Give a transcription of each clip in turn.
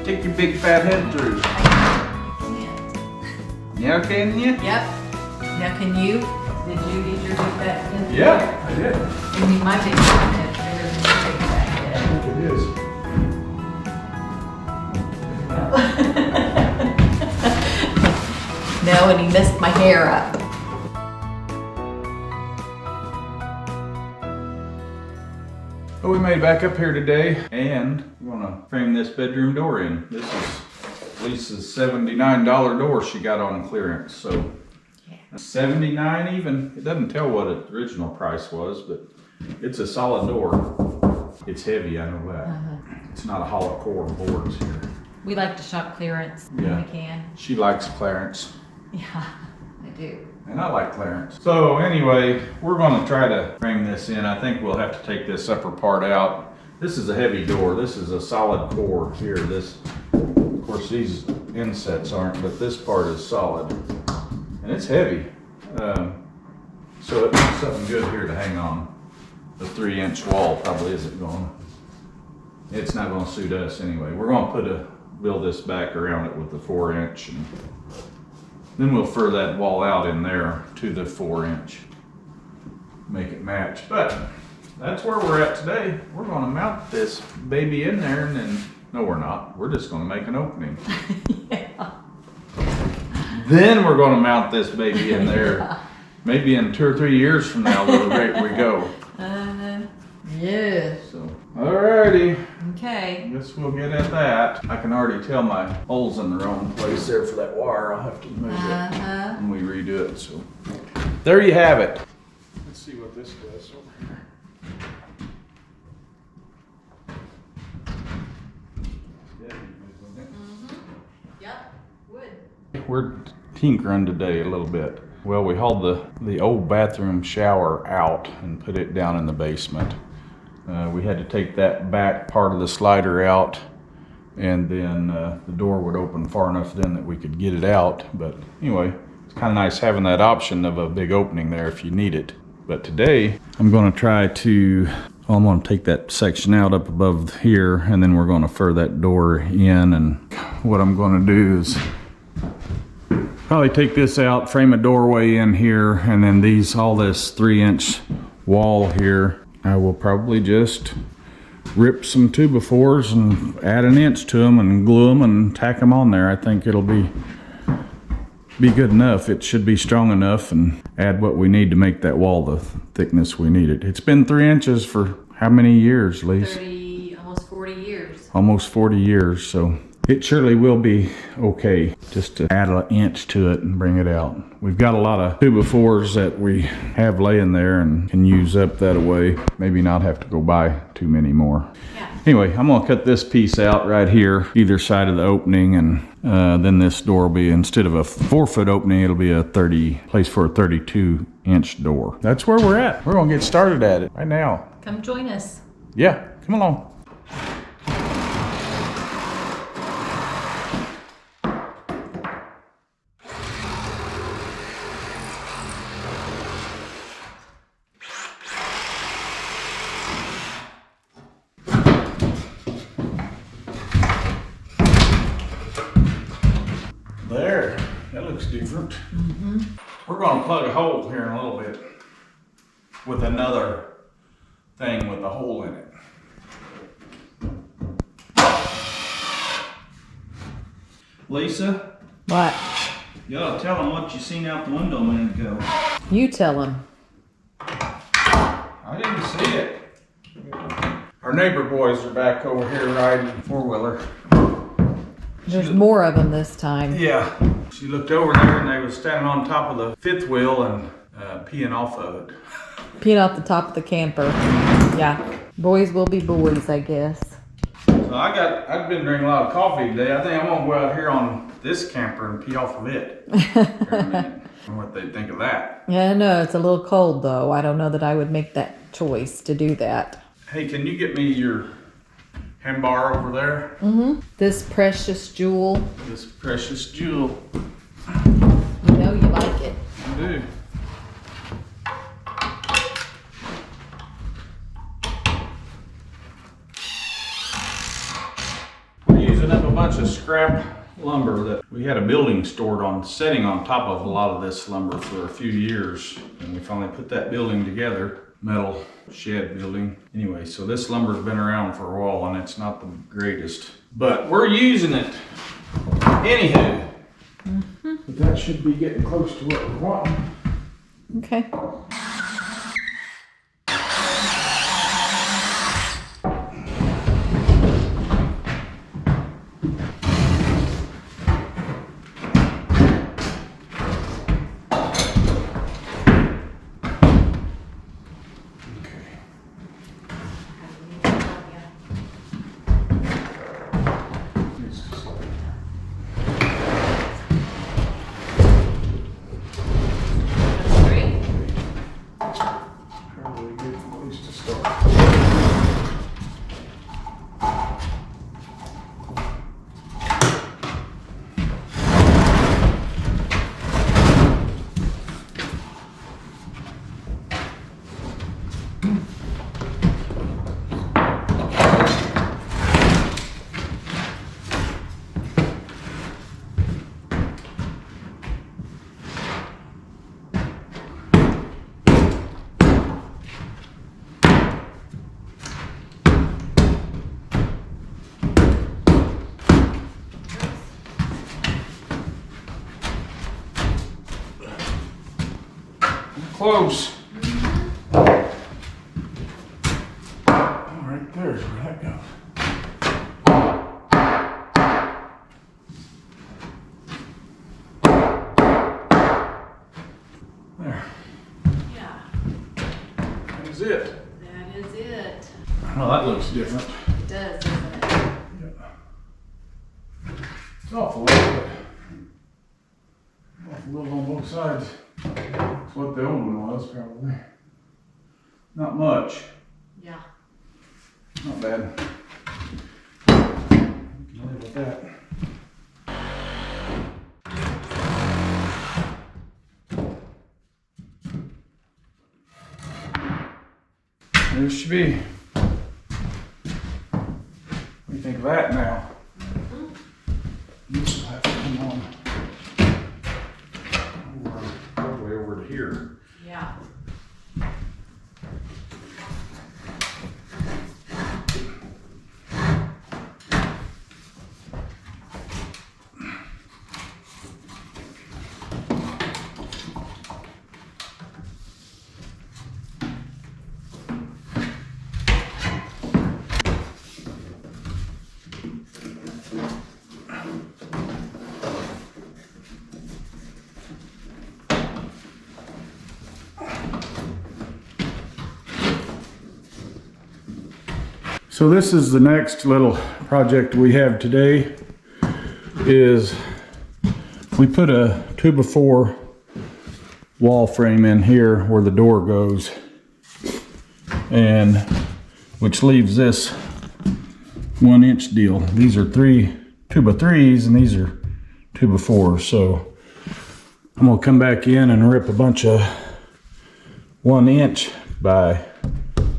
Take your big fat head through. Yeah, can you? Yep. Now can you? Did you get your big fat head? Yeah, I did. I mean, my big fat head is bigger than your big fat head. I think it is. No, and he messed my hair up. Well, we made it back up here today, and we're gonna frame this bedroom door in. This is Lisa's $79 door she got on clearance, so Yeah. $79 even. It doesn't tell what its original price was, but it's a solid door. It's heavy, I know that. It's not a hollow core boards here. We like to shop clearance Yeah. when we can. She likes Clarence, Yeah, I do. and I like Clarence. So anyway, we're gonna try to frame this in. I think we'll have to take this upper part out. This is a heavy door. This is a solid core here. This, of course, these insets aren't, but this part is solid, and it's heavy. So it needs something good here to hang on. The 3-inch wall probably isn't going. It's not going to suit us anyway. We're going to build this back around it with the 4-inch, and then we'll fur that wall out in there to the 4-inch. Make it match. But that's where we're at today. We're going to mount this baby in there, and then, no we're not. We're just going to make an opening. Yeah. Then we're going to mount this baby in there. Yeah. Maybe in 2 or 3 years from now, the rate we go. Yeah. So, alrighty. Okay. Guess we'll get at that. I can already tell my holes in the wrong place there for that wire. I'll have to move it when we redo it. So, there you have it. Let's see what this does over here. Yep. Wood. We're tinkering today a little bit. Well, we hauled the old bathroom shower out and put it down in the basement. We had to take that back part of the slider out, and then the door would open far enough then that we could get it out. But anyway, it's kind of nice having that option of a big opening there if you need it. But today, I'm going to try to, I'm going to take that section out up above here, and then we're going to fur that door in. And what I'm going to do is probably take this out, frame a doorway in here, and then all this 3-inch wall here, I will probably just rip some 2x4s and add an inch to them and glue them and tack them on there. I think it'll be good enough. It should be strong enough, and add what we need to make that wall the thickness we need it. It's been 3 inches for how many years, Lise? 30, almost 40 years. Almost 40 years, so it surely will be okay just to add an inch to it and bring it out. We've got a lot of 2x4s that we have laying there and can use up that away. Maybe not have to go buy too many more. Yeah. Anyway, I'm gonna cut this piece out right here, either side of the opening, and then this door will be, instead of a 4-foot opening, it'll be a place for a 32-inch door. That's where we're at. We're gonna get started at it right now. Come join us. Yeah, come along. There, that looks different. We're going to plug a hole here in a little bit with another thing with a hole in it. Lisa, What? you ought to tell them what you seen out the window a minute ago. You tell him. I didn't see it. Our neighbor boys are back over here riding 4-wheeler. There's more of them this time. Yeah, she looked over there and they was standing on top of the 5th wheel and peeing off of it. Peed off the top of the camper. Yeah. Boys will be boys, I guess. So I've been drinking a lot of coffee today. I think I'm gonna go out here on this camper and pee off of it. I wonder what they think of that. Yeah, no, it's a little cold though. I don't know that I would make that choice to do that. Hey, can you get me your hand bar over there? This precious jewel. This precious jewel. You know you like it. I do. We're using up a bunch bunch of scrap lumber that we had a building stored on, setting on top of a lot of this lumber for a few years. And we finally put that building together, metal shed building. Anyway, so this lumber's been around for a while and it's not the greatest, but we're using it. Anywho, but that should be getting close to what we want. Okay. Close. Oh, right there's where that goes. There. Yeah. That is it. That is it. Oh, that looks different. It does, doesn't it? Yeah. It's awful little, but awful little on both sides. That's what the old one was, probably. Not much. Yeah. Not bad. We can live with that. There should be. What do you think of that now? This will have to come on. All the way over to here. Yeah. So this is the next little project we have today. Is we put a 2x4 wall frame in here where the door goes, and which leaves this 1 inch deal. These are 2x3s and these are 2x4s. So I'm gonna come back in and rip a bunch of 1 inch by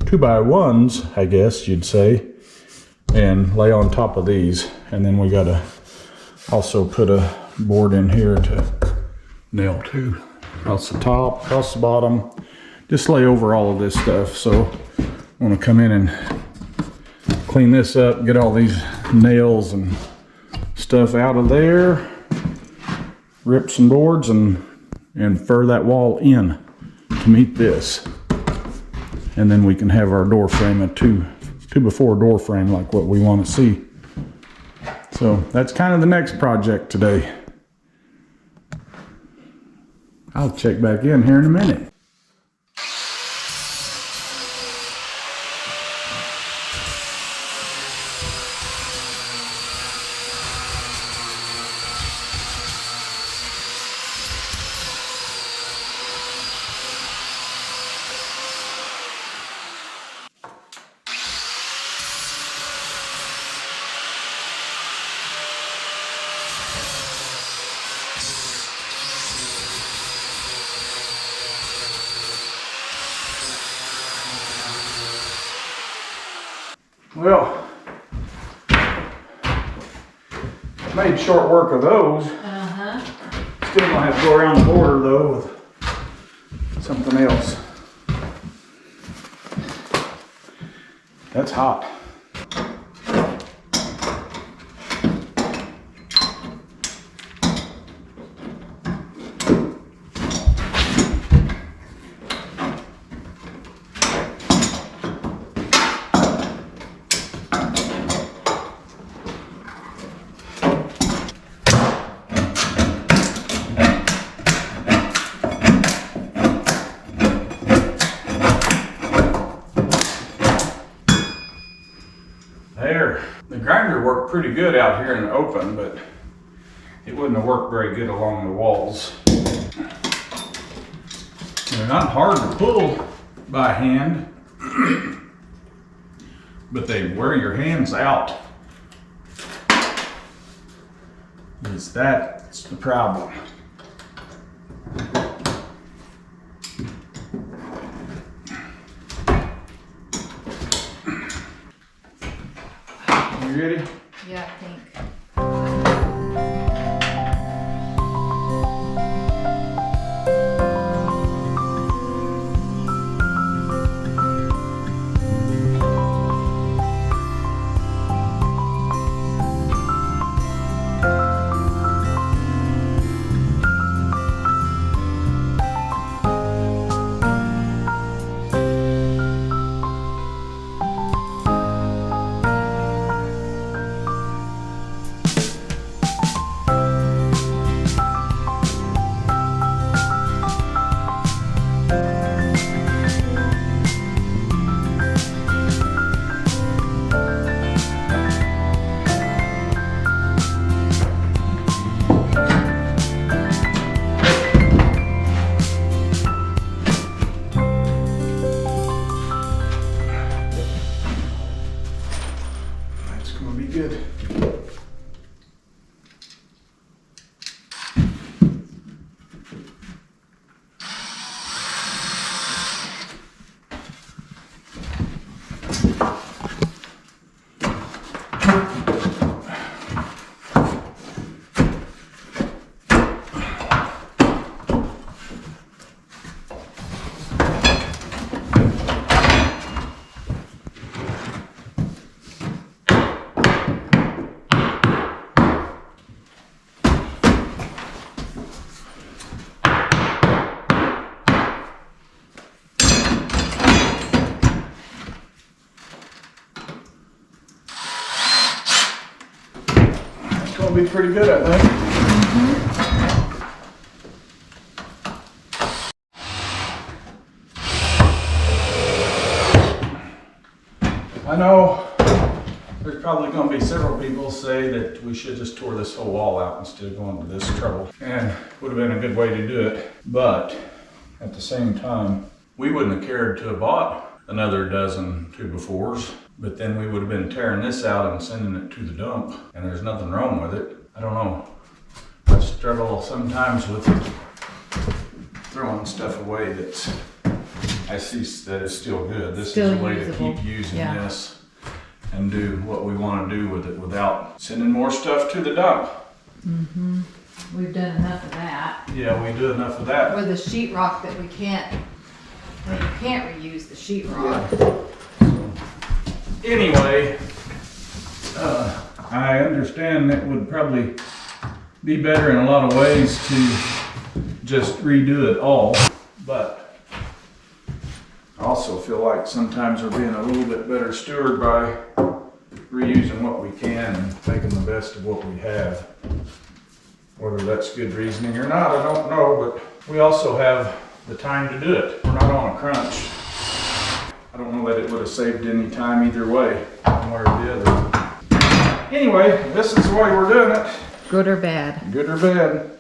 2x1s, I guess you'd say, and lay on top of these. And then we gotta also put a board in here to nail to across the top, across the bottom, just lay over all of this stuff. So I'm gonna come in and clean this up, get all these nails and stuff out of there, rip some boards and fur that wall in to meet this. And then we can have our door frame, a 2x4 door frame like what we want to see. So that's kind of the next project today. I'll check back in here in a minute. Well, Made short work of those. Uh-huh. Still gonna have to go around the border though with something else. That's hot. There. The grinder worked pretty good out here in the open, but it wouldn't have worked very good along the walls. They're not hard to pull by hand, but they wear your hands out. That's the problem. You ready? Yeah, I think. That's gonna be good. It's gonna be pretty good, I think. I know there's probably going to be several people say that we should just tore this whole wall out instead of going to this trouble. And would have been a good way to do it. But at the same time, we wouldn't have cared to have bought another dozen 2x4s. But then we would have been tearing this out and sending it to the dump. And there's nothing wrong with it. I don't know. I struggle sometimes with throwing stuff away that's I see that it's still good. This Still is a way usable. to keep using Yeah. this and do what we want to do with it without sending more stuff to the dump. Mm-hmm. We've done enough of that. Yeah, we do enough of that. Or the sheetrock that we can't, well, you can't reuse the sheetrock. So, anyway, I understand it would probably be better in a lot of ways to just redo it all, but I also feel like sometimes we're being a little bit better steward by reusing what we can and making the best of what we have. Whether that's good reasoning or not, I don't know, but we also have the time to do it. We're not on a crunch. I don't know that it would have saved any time either way, one way or the other. Anyway, this is the way we're doing it. Good or bad? Good or bad.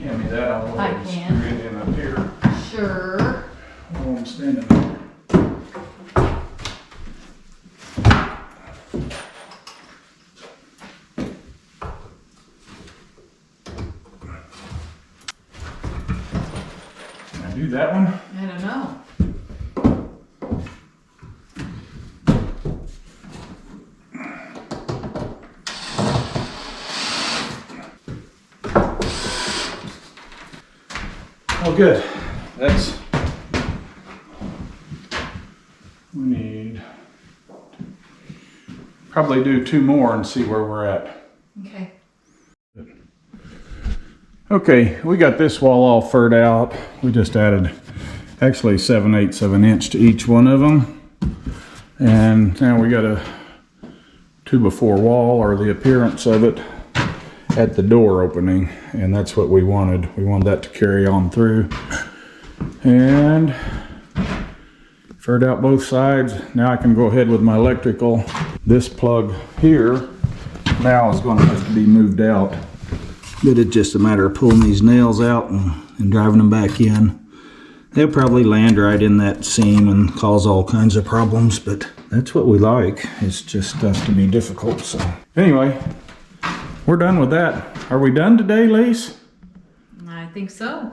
Hand me that, I'll go I ahead and can. screw it in up here. Sure. While I'm standing there. Can I do that one? I don't know. So good. We need probably do 2 more and see where we're at. Okay. Okay, we got this wall all furred out. We just added actually 7/8 of an inch to each one of them. And now we got a 2x4 wall, or the appearance of it, at the door opening. And that's what we wanted. We wanted that to carry on through. And furred out both sides. Now I can go ahead with my electrical. This plug here now is going to have to be moved out. But it's just a matter of pulling these nails out and driving them back in. They'll probably land right in that seam and cause all kinds of problems, but that's what we like. It's just stuff to be difficult. So anyway, we're done with that. Are we done today, Lise? I think so.